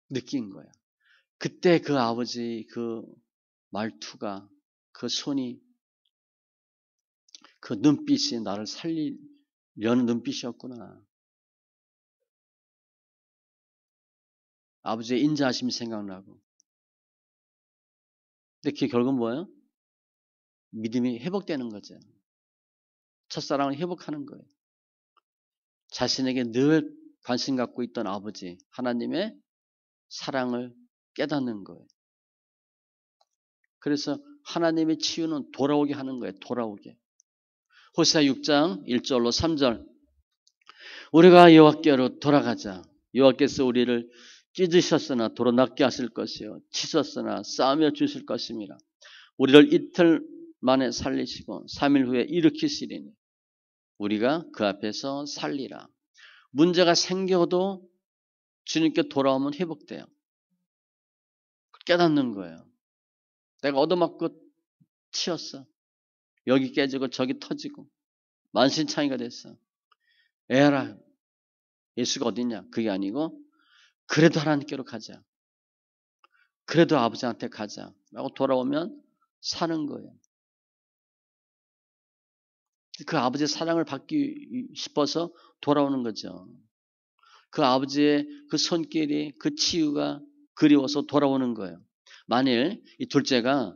[SPEAKER 1] 느낀 거야. 그때 그 아버지 그 말투가, 그 손이, 그 눈빛이 나를 살리려는 눈빛이었구나. 아버지의 인자하심이 생각나고. 근데 그게 결국은 뭐예요? 믿음이 회복되는 거죠. 첫사랑을 회복하는 거예요. 자신에게 늘 관심 갖고 있던 아버지, 하나님의 사랑을 깨닫는 거예요. 그래서 하나님의 치유는 돌아오게 하는 거예요. 돌아오게. 호세아 6장 1절로 3절. 우리가 여호와께로 돌아가자. 여호와께서 우리를 찢으셨으나 도로 낫게 하실 것이요 치셨으나 싸며 주실 것입니다. 우리를 이틀 만에 살리시고 3일 후에 일으키시리니 우리가 그 앞에서 살리라. 문제가 생겨도 주님께 돌아오면 회복돼요. 깨닫는 거예요. 내가 얻어맞고 치였어. 여기 깨지고 저기 터지고 만신창이가 됐어. 에라, 예수가 어딨냐? 그게 아니고 그래도 하나님께로 가자. 그래도 아버지한테 가자. 라고 돌아오면 사는 거예요. 그 아버지의 사랑을 받기 싶어서 돌아오는 거죠. 그 아버지의 그 손길이, 그 치유가 그리워서 돌아오는 거예요. 만일 이 둘째가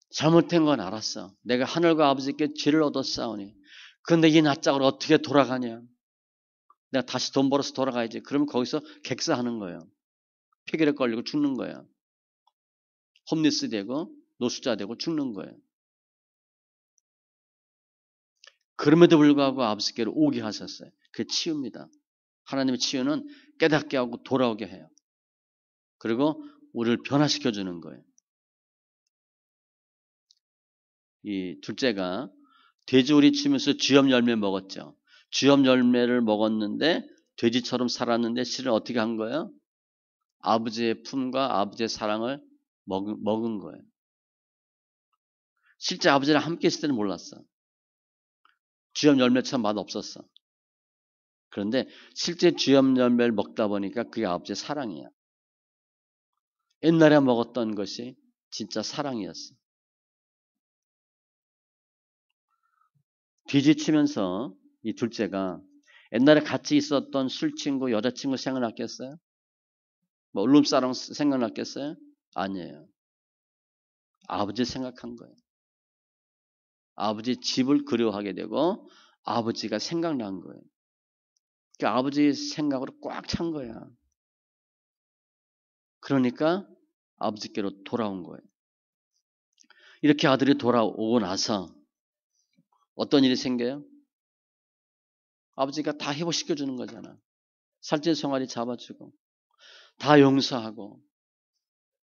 [SPEAKER 1] 잘못된 건 알았어. 내가 하늘과 아버지께 죄를 얻었사오니. 그런데 이 낯짝으로 어떻게 돌아가냐? 내가 다시 돈 벌어서 돌아가야지. 그러면 거기서 객사하는 거예요. 폐결에 걸리고 죽는 거예요. 홈리스 되고 노숙자 되고 죽는 거예요. 그럼에도 불구하고 아버지께로 오게 하셨어요. 그게 치유입니다. 하나님의 치유는 깨닫게 하고 돌아오게 해요. 그리고 우리를 변화시켜 주는 거예요. 이 둘째가 돼지우리 치면서 쥐염 열매 먹었죠. 쥐염 열매를 먹었는데 돼지처럼 살았는데 실은 어떻게 한 거예요? 아버지의 품과 아버지의 사랑을 먹은 거예요. 실제 아버지랑 함께 있을 때는 몰랐어. 쥐염 열매처럼 맛없었어. 그런데 실제 쥐염 열매를 먹다 보니까 그게 아버지의 사랑이야. 옛날에 먹었던 것이 진짜 사랑이었어. 뒤지치면서 이 둘째가 옛날에 같이 있었던 술친구, 여자친구 생각났겠어요? 뭐 울룸사랑 생각났겠어요? 아니에요. 아버지 생각한 거예요. 아버지 집을 그리워하게 되고 아버지가 생각난 거예요. 그 아버지 생각으로 꽉 찬 거야. 그러니까 아버지께로 돌아온 거예요. 이렇게 아들이 돌아오고 나서 어떤 일이 생겨요? 아버지가 다 회복시켜 주는 거잖아. 살찐 송아리 잡아주고 다 용서하고.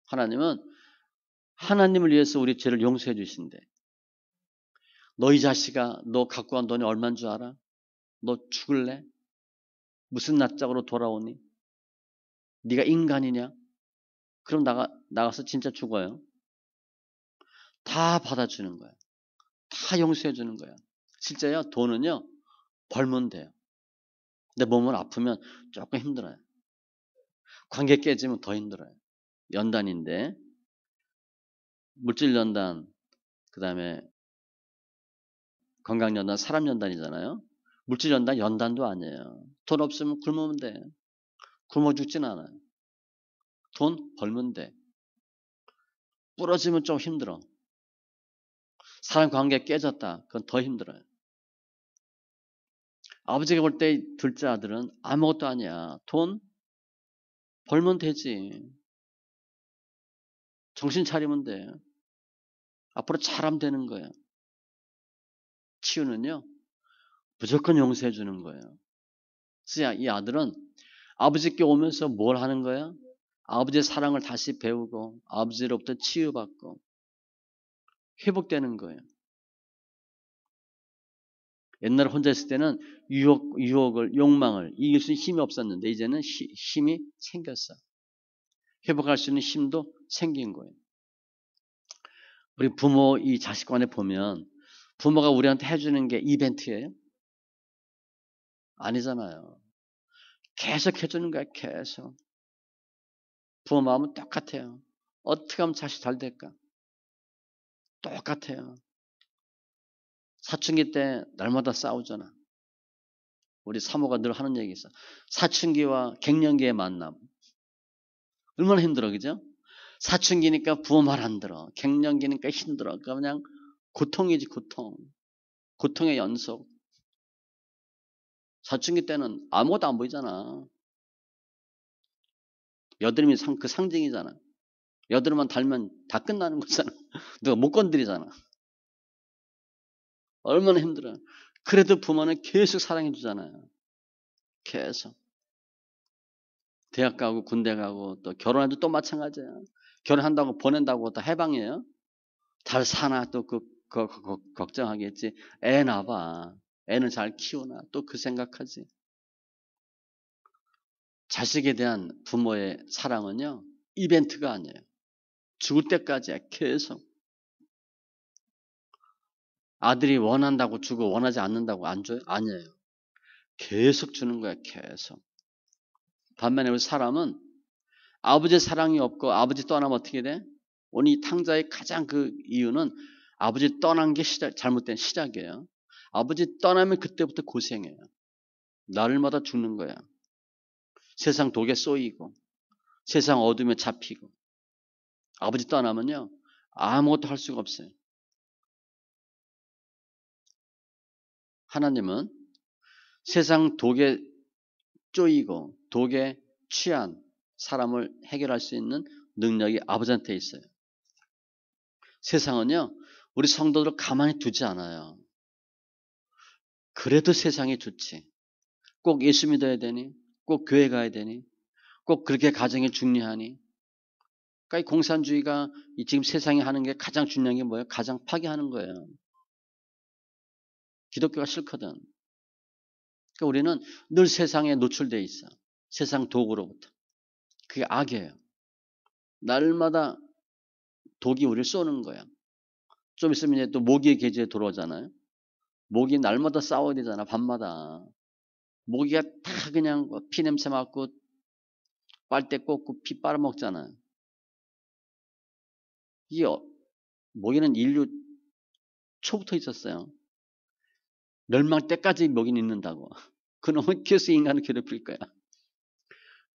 [SPEAKER 1] 하나님은 하나님을 위해서 우리 죄를 용서해 주신대. 너 이 자식아, 너 갖고 간 돈이 얼마인 줄 알아? 너 죽을래? 무슨 낯짝으로 돌아오니? 네가 인간이냐? 그럼 나가서 진짜 죽어요. 다 받아주는 거야. 다 용서해 주는 거야. 실제요, 돈은요, 벌면 돼요. 근데 몸을 아프면 조금 힘들어요. 관계 깨지면 더 힘들어요. 연단인데, 물질 연단, 그 다음에 건강 연단, 사람 연단이잖아요. 물질 연단, 연단도 아니에요. 돈 없으면 굶으면 돼. 굶어 죽진 않아요. 돈 벌면 돼. 부러지면 좀 힘들어. 사람 관계 깨졌다. 그건 더 힘들어요. 아버지가 볼 때 둘째 아들은 아무것도 아니야. 돈 벌면 되지. 정신 차리면 돼. 앞으로 잘하면 되는 거예요. 치유는요, 무조건 용서해 주는 거예요. 그래서 이 아들은 아버지께 오면서 뭘 하는 거야? 아버지의 사랑을 다시 배우고 아버지로부터 치유받고 회복되는 거예요. 옛날에 혼자 있을 때는 유혹을, 욕망을 이길 수 있는 힘이 없었는데 이제는 힘이 생겼어. 회복할 수 있는 힘도 생긴 거예요. 우리 부모 이 자식 간에 보면 부모가 우리한테 해주는 게 이벤트예요. 아니잖아요. 계속 해주는 거야, 계속. 부모 마음은 똑같아요. 어떻게 하면 자식 잘 될까? 똑같아요. 사춘기 때 날마다 싸우잖아. 우리 사모가 늘 하는 얘기 있어. 사춘기와 갱년기의 만남. 얼마나 힘들어, 그죠? 사춘기니까 부모 말 안 들어. 갱년기니까 힘들어. 그냥 고통이지, 고통. 고통의 연속. 사춘기 때는 아무것도 안 보이잖아. 여드름이 그 상징이잖아. 여드름만 달면 다 끝나는 거잖아. 누가 못 건드리잖아. 얼마나 힘들어. 그래도 부모는 계속 사랑해 주잖아요. 계속. 대학 가고 군대 가고 또 결혼해도 또 마찬가지야. 결혼한다고 보낸다고 다 해방이에요. 잘 사나 또 걱정하겠지. 애 낳아봐. 애는 잘 키우나 또 그 생각하지. 자식에 대한 부모의 사랑은요. 이벤트가 아니에요. 죽을 때까지야. 계속. 아들이 원한다고 주고 원하지 않는다고 안 줘요? 아니에요. 계속 주는 거야. 계속. 반면에 우리 사람은 아버지의 사랑이 없고 아버지 떠나면 어떻게 돼? 오늘 이 탕자의 가장 그 이유는 아버지 떠난 게 잘못된 시작이에요. 아버지 떠나면 그때부터 고생해요. 날마다 죽는 거야. 세상 독에 쏘이고 세상 어둠에 잡히고 아버지 떠나면요. 아무것도 할 수가 없어요. 하나님은 세상 독에 쪼이고 독에 취한 사람을 해결할 수 있는 능력이 아버지한테 있어요. 세상은요. 우리 성도들을 가만히 두지 않아요. 그래도 세상이 좋지. 꼭 예수 믿어야 되니? 꼭 교회 가야 되니? 꼭 그렇게 가정이 중요하니? 그러니까 이 공산주의가 지금 세상에 하는 게 가장 중요한 게 뭐예요? 가장 파괴하는 거예요. 기독교가 싫거든. 그러니까 우리는 늘 세상에 노출되어 있어. 세상 도구로부터. 그게 악이에요. 날마다 독이 우리를 쏘는 거야. 좀 있으면 이제 또 모기의 계절에 들어오잖아요. 모기 날마다 싸워야 되잖아. 밤마다. 모기가 다 그냥 피냄새 맡고 빨대 꽂고 피 빨아먹잖아요. 이게 모기는 인류 초부터 있었어요. 멸망 때까지 모기는 있는다고. 그놈은 계속 인간을 괴롭힐 거야.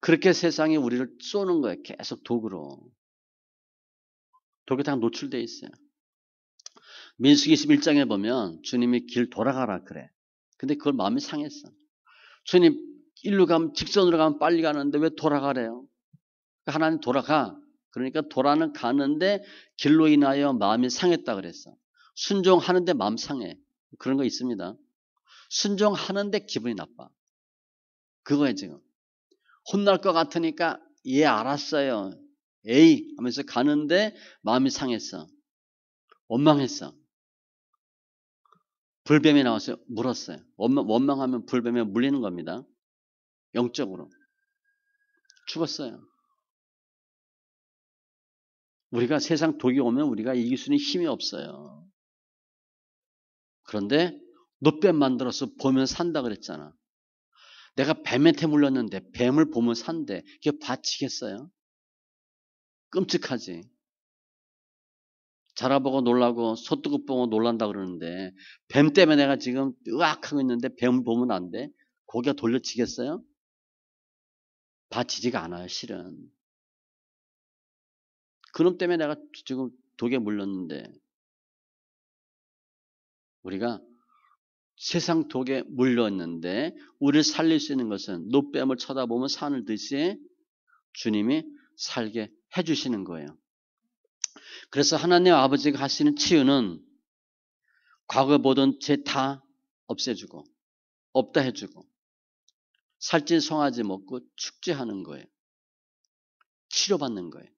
[SPEAKER 1] 그렇게 세상에 우리를 쏘는 거예요. 계속 독으로. 독에 다 노출되어 있어요. 민수기 21장에 보면 주님이 길 돌아가라 그래. 근데 그걸 마음이 상했어. 주님 일로 가면 직선으로 가면 빨리 가는데 왜 돌아가래요? 하나님 돌아가. 그러니까 돌아는 가는데 길로 인하여 마음이 상했다 그랬어. 순종하는데 마음 상해. 그런 거 있습니다. 순종하는데 기분이 나빠. 그거예요 지금. 혼날 것 같으니까 예 알았어요. 에이 하면서 가는데 마음이 상했어. 원망했어. 불뱀이 나와서 물었어요. 원망하면 불뱀에 물리는 겁니다. 영적으로. 죽었어요. 우리가 세상 독이 오면 우리가 이길 수는 힘이 없어요. 그런데 노뱀 만들어서 보면 산다 그랬잖아. 내가 뱀한테 물렸는데 뱀을 보면 산대. 그게 바치겠어요? 끔찍하지. 자라보고 놀라고 소뚜껑 보고 놀란다 그러는데 뱀 때문에 내가 지금 으악하고 있는데 뱀 보면 안 돼? 고개가 돌려지겠어요? 바치지가 않아요 실은. 그놈 때문에 내가 지금 독에 물렸는데 우리가 세상 독에 물렸는데 우리를 살릴 수 있는 것은 노뱀을 쳐다보면 산을 듯이 주님이 살게 해주시는 거예요. 그래서 하나님 아버지가 하시는 치유는 과거 보던 죄 다 없애주고 없다 해주고 살찐 송아지 먹고 축제하는 거예요. 치료받는 거예요.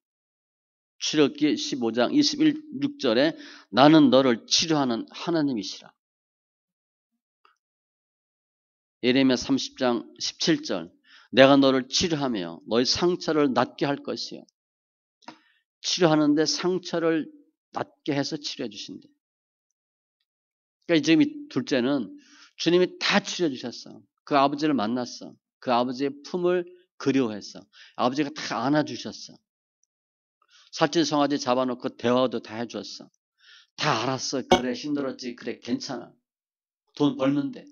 [SPEAKER 1] 출애굽기 15장 26절에 나는 너를 치료하는 하나님이시라. 예레미야 30장 17절 내가 너를 치료하며 너의 상처를 낫게 할 것이요. 치료하는데 상처를 낫게 해서 치료해 주신대. 그러니까 지금 이 둘째는 주님이 다 치료해 주셨어. 그 아버지를 만났어. 그 아버지의 품을 그리워했어. 아버지가 다 안아주셨어. 살찐 송아지 잡아놓고 대화도 다 해줬어. 다 알았어. 그래 힘들었지. 그래 괜찮아. 돈 벌는데.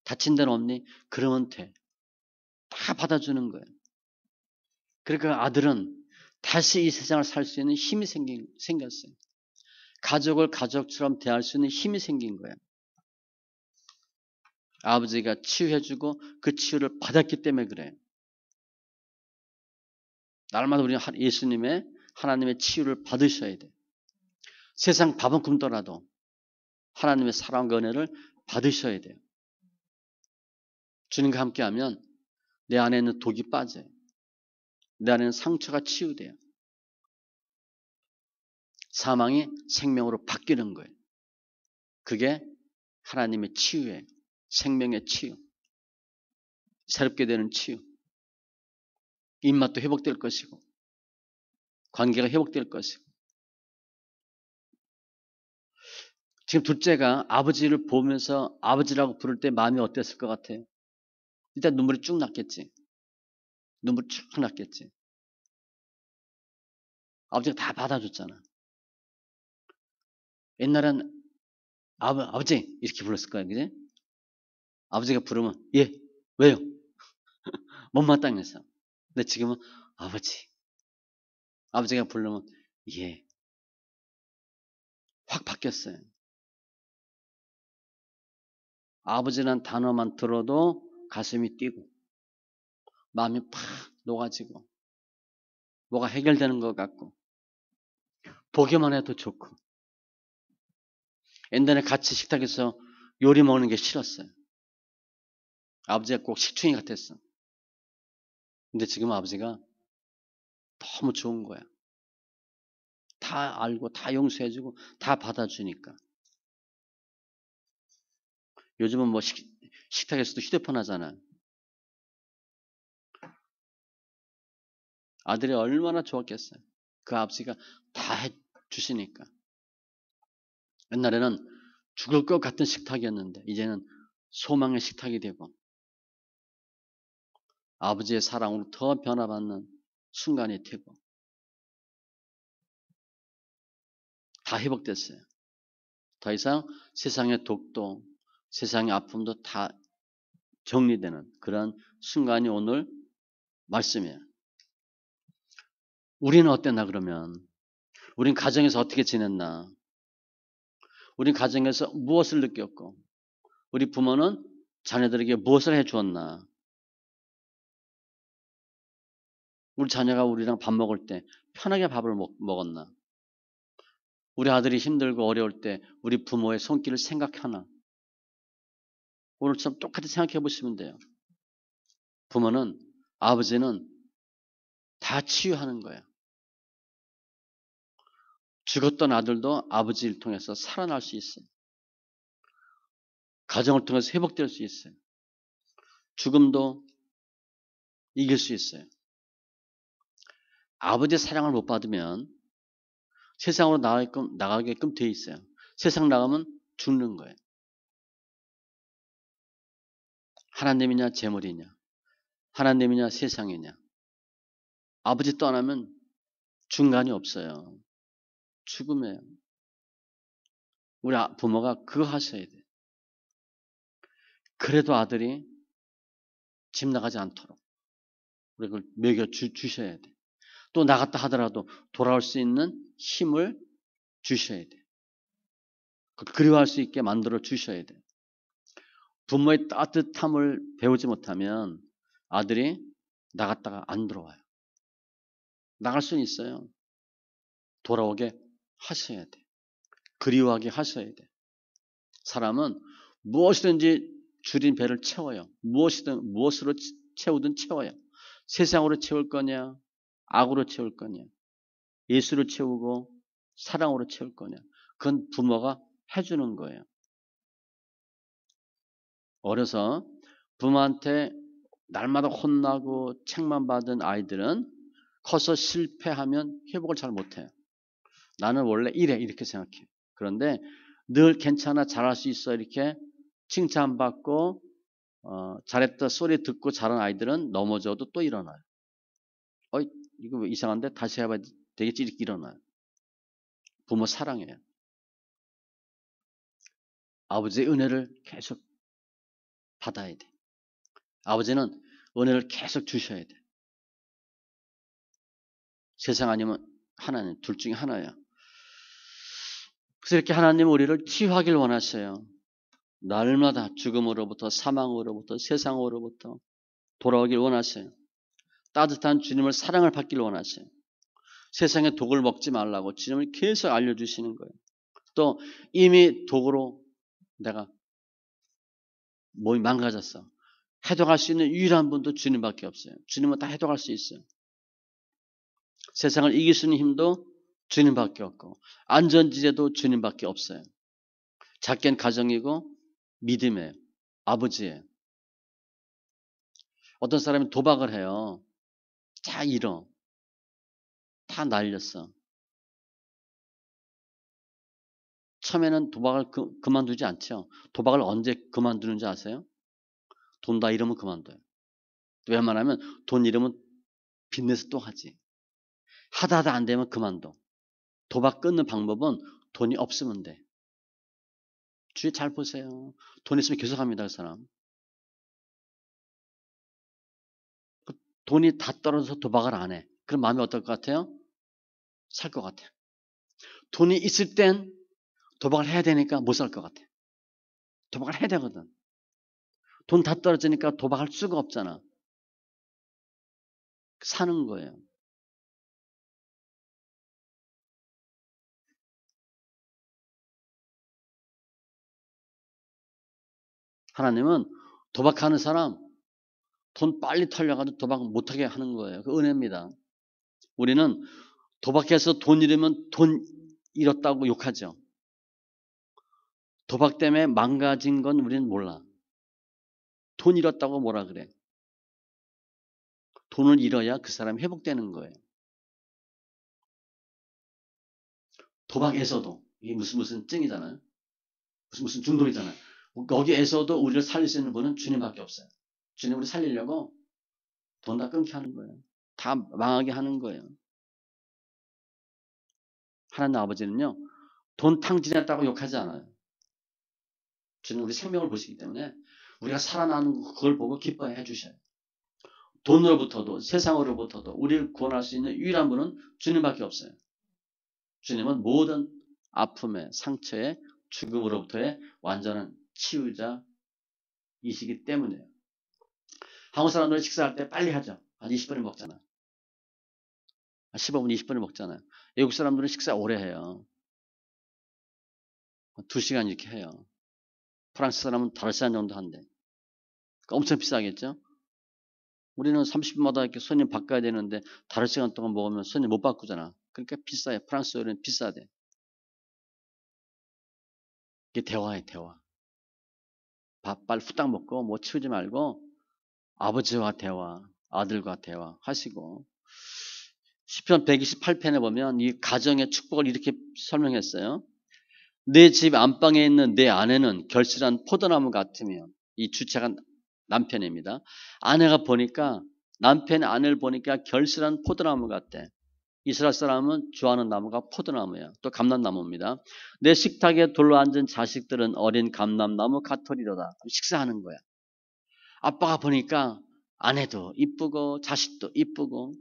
[SPEAKER 1] 다친 데는 없니? 그러면 돼. 다 받아주는 거예요. 그러니까 아들은 다시 이 세상을 살 수 있는 힘이 생겼어요. 가족을 가족처럼 대할 수 있는 힘이 생긴 거예요. 아버지가 치유해주고 그 치유를 받았기 때문에 그래요. 날마다 우리는 예수님의 하나님의 치유를 받으셔야 돼요. 세상 밥은 굶더라도 하나님의 사랑과 은혜를 받으셔야 돼요. 주님과 함께하면 내 안에 있는 독이 빠져요. 내 안에 있는 상처가 치유돼요. 사망이 생명으로 바뀌는 거예요. 그게 하나님의 치유예요. 생명의 치유. 새롭게 되는 치유. 입맛도 회복될 것이고 관계가 회복될 것이고. 지금 둘째가 아버지를 보면서 아버지라고 부를 때 마음이 어땠을 것 같아요? 일단 눈물이 쭉 났겠지. 눈물이 쭉 났겠지. 아버지가 다 받아줬잖아. 옛날엔 아버지 이렇게 불렀을 거야. 그지? 아버지가 부르면 예, 왜요? 못마땅해서. 근데 지금은 아버지. 아버지가 부르면 예. 확 바뀌었어요. 아버지라는 단어만 들어도 가슴이 뛰고 마음이 팍 녹아지고 뭐가 해결되는 것 같고 보기만 해도 좋고. 옛날에 같이 식탁에서 요리 먹는 게 싫었어요. 아버지가 꼭 식충이 같았어. 근데 지금 아버지가 너무 좋은 거야. 다 알고 다 용서해주고 다 받아주니까. 요즘은 뭐 식탁에서도 휴대폰 하잖아. 아들이 얼마나 좋았겠어요. 그 아버지가 다 해주시니까. 옛날에는 죽을 것 같은 식탁이었는데 이제는 소망의 식탁이 되고 아버지의 사랑으로 더 변화받는 순간이 되고 다 회복됐어요. 더 이상 세상의 독도 세상의 아픔도 다 정리되는 그런 순간이 오늘 말씀이에요. 우리는 어땠나 그러면? 우린 가정에서 어떻게 지냈나? 우린 가정에서 무엇을 느꼈고 우리 부모는 자녀들에게 무엇을 해주었나? 우리 자녀가 우리랑 밥 먹을 때 편하게 밥을 먹었나? 우리 아들이 힘들고 어려울 때 우리 부모의 손길을 생각하나? 오늘처럼 똑같이 생각해 보시면 돼요. 부모는, 아버지는 다 치유하는 거예요. 죽었던 아들도 아버지를 통해서 살아날 수 있어요. 가정을 통해서 회복될 수 있어요. 죽음도 이길 수 있어요. 아버지의 사랑을 못 받으면 세상으로 나가게끔 돼 있어요. 세상 나가면 죽는 거예요. 하나님이냐 재물이냐, 하나님이냐 세상이냐. 아버지 떠나면 중간이 없어요. 죽음이에요. 우리 부모가 그거 하셔야 돼요. 그래도 아들이 집 나가지 않도록 우리 그걸 먹여주셔야 돼요. 또 나갔다 하더라도 돌아올 수 있는 힘을 주셔야 돼요. 그리워할 수 있게 만들어 주셔야 돼요. 부모의 따뜻함을 배우지 못하면 아들이 나갔다가 안 들어와요. 나갈 수는 있어요. 돌아오게 하셔야 돼요. 그리워하게 하셔야 돼요. 사람은 무엇이든지 줄인 배를 채워요. 무엇으로 채우든 채워요. 세상으로 채울 거냐, 악으로 채울 거냐, 예수로 채우고 사랑으로 채울 거냐. 그건 부모가 해주는 거예요. 어려서 부모한테 날마다 혼나고 책만 받은 아이들은 커서 실패하면 회복을 잘 못해요. 나는 원래 이래 이렇게 생각해요. 그런데 늘 괜찮아 잘할 수 있어 이렇게 칭찬받고 잘했다 소리 듣고 자란 아이들은 넘어져도 또 일어나요. 이거 왜 이상한데 다시 해봐야 되겠지 이렇게 일어나요. 부모 사랑해요. 아버지의 은혜를 계속 받아야 돼. 아버지는 은혜를 계속 주셔야 돼. 세상 아니면 하나님, 둘 중에 하나야. 그래서 이렇게 하나님은 우리를 치유하길 원하셔요. 날마다 죽음으로부터 사망으로부터 세상으로부터 돌아오길 원하셔요. 따뜻한 주님을 사랑을 받길 원하셔요. 세상의 독을 먹지 말라고 주님을 계속 알려주시는 거예요. 또 이미 독으로 내가 몸이 망가졌어. 해독할 수 있는 유일한 분도 주님밖에 없어요. 주님은 다 해독할 수 있어요. 세상을 이길 수 있는 힘도 주님밖에 없고 안전지대도 주님밖에 없어요. 작게는 가정이고 믿음이에요. 아버지예요. 어떤 사람이 도박을 해요. 다 잃어. 다 날렸어. 처음에는 도박을 그만두지 않죠. 도박을 언제 그만두는지 아세요? 돈 다 잃으면 그만둬요. 웬만하면 돈 잃으면 빚내서 또 하지. 하다 안 되면 그만둬. 도박 끊는 방법은 돈이 없으면 돼. 주위 잘 보세요. 돈 있으면 계속합니다. 그 사람. 돈이 다 떨어져서 도박을 안 해. 그럼 마음이 어떨 것 같아요? 살 것 같아. 돈이 있을 땐 도박을 해야 되니까 못 살 것 같아. 도박을 해야 되거든. 돈 다 떨어지니까 도박할 수가 없잖아. 사는 거예요. 하나님은 도박하는 사람 돈 빨리 털려가지고 도박 못하게 하는 거예요. 그 은혜입니다. 우리는 도박해서 돈 잃으면 돈 잃었다고 욕하죠. 도박 때문에 망가진 건 우리는 몰라. 돈 잃었다고 뭐라 그래. 돈을 잃어야 그 사람이 회복되는 거예요. 도박에서도 이게 무슨 증이잖아요. 무슨 중독이잖아요. 거기에서도 우리를 살릴 수 있는 분은 주님밖에 없어요. 주님 우리 살리려고 돈 다 끊게 하는 거예요. 다 망하게 하는 거예요. 하나님 아버지는요. 돈 탕진했다고 욕하지 않아요. 주님 우리 생명을 보시기 때문에 우리가 살아나는 그걸 보고 기뻐해 주셔요. 돈으로부터도 세상으로부터도 우리를 구원할 수 있는 유일한 분은 주님밖에 없어요. 주님은 모든 아픔에 상처에 죽음으로부터의 완전한 치유자이시기 때문에요. 한국 사람들은 식사할 때 빨리 하죠. 한 20분을 먹잖아요. 15분, 20분을 먹잖아요. 외국 사람들은 식사 오래 해요. 2시간 이렇게 해요. 프랑스 사람은 5시간 정도 한대. 그러니까 엄청 비싸겠죠? 우리는 30분마다 이렇게 손님 바꿔야 되는데 5시간 동안 먹으면 손님 못 바꾸잖아. 그러니까 비싸요. 프랑스 요리는 비싸대. 이게 대화예요, 대화. 밥 빨리 후딱 먹고 뭐 치우지 말고 아버지와 대화, 아들과 대화 하시고 시편 128편에 보면 이 가정의 축복을 이렇게 설명했어요. 내 집 안방에 있는 내 아내는 결실한 포도나무 같으며 이 주체가 남편입니다. 아내가 보니까 남편의 아내를 보니까 결실한 포도나무 같대. 이스라엘 사람은 좋아하는 나무가 포도나무예요. 또 감람나무입니다. 내 식탁에 둘러앉은 자식들은 어린 감람나무 같으리로다. 식사하는 거야. 아빠가 보니까 아내도 이쁘고 자식도 이쁘고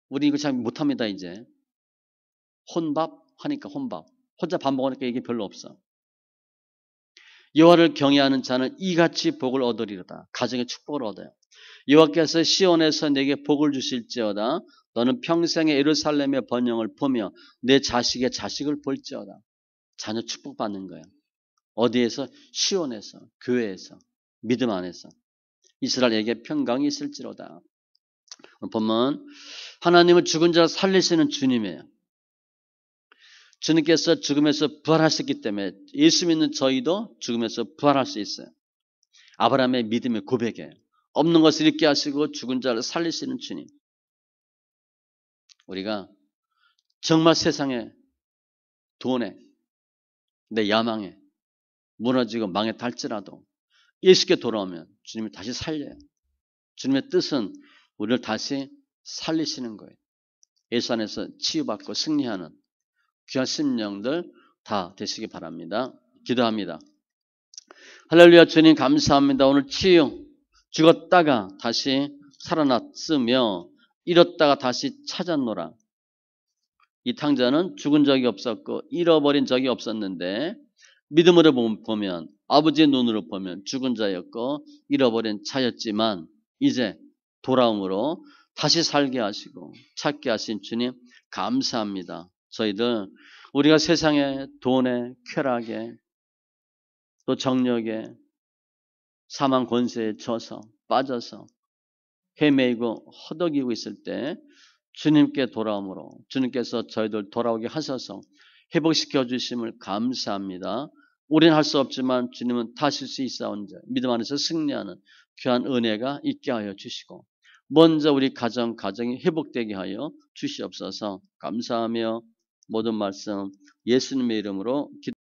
[SPEAKER 1] 우리 이거 잘 못합니다 이제. 혼밥 하니까 혼밥. 혼자 밥 먹으니까 이게 별로 없어. 여호와를 경외하는 자는 이같이 복을 얻으리로다. 가정의 축복을 얻어요. 여호와께서 시온에서 내게 복을 주실지어다. 너는 평생에 예루살렘의 번영을 보며 내 자식의 자식을 볼지어다. 자녀 축복받는 거예요. 어디에서? 시온에서, 교회에서, 믿음 안에서. 이스라엘에게 평강이 있을지로다. 보면 하나님은 죽은 자를 살리시는 주님이에요. 주님께서 죽음에서 부활하셨기 때문에 예수 믿는 저희도 죽음에서 부활할 수 있어요. 아브라함의 믿음의 고백이에요. 없는 것을 있게 하시고 죽은 자를 살리시는 주님. 우리가 정말 세상에 돈에 내 야망에 무너지고 망했다 할지라도 예수께 돌아오면 주님이 다시 살려요. 주님의 뜻은 우리를 다시 살리시는 거예요. 예수 안에서 치유받고 승리하는 귀한 심령들 다 되시기 바랍니다. 기도합니다. 할렐루야. 주님 감사합니다. 오늘 치유, 죽었다가 다시 살아났으며 잃었다가 다시 찾았노라. 이 탕자는 죽은 적이 없었고 잃어버린 적이 없었는데 믿음으로 보면 아버지의 눈으로 보면 죽은 자였고 잃어버린 자였지만 이제 돌아옴으로 다시 살게 하시고 찾게 하신 주님 감사합니다. 저희들 우리가 세상에 돈에 쾌락에 또 정력에 사망 권세에 져서 빠져서 헤매이고 허덕이고 있을 때 주님께 돌아오므로 주님께서 저희들 돌아오게 하셔서 회복시켜 주심을 감사합니다. 우리는 할 수 없지만 주님은 다 하실 수 있사온즉 믿음 안에서 승리하는 귀한 은혜가 있게 하여 주시고 먼저 우리 가정이 회복되게 하여 주시옵소서. 감사하며 모든 말씀 예수님의 이름으로 기도합니다.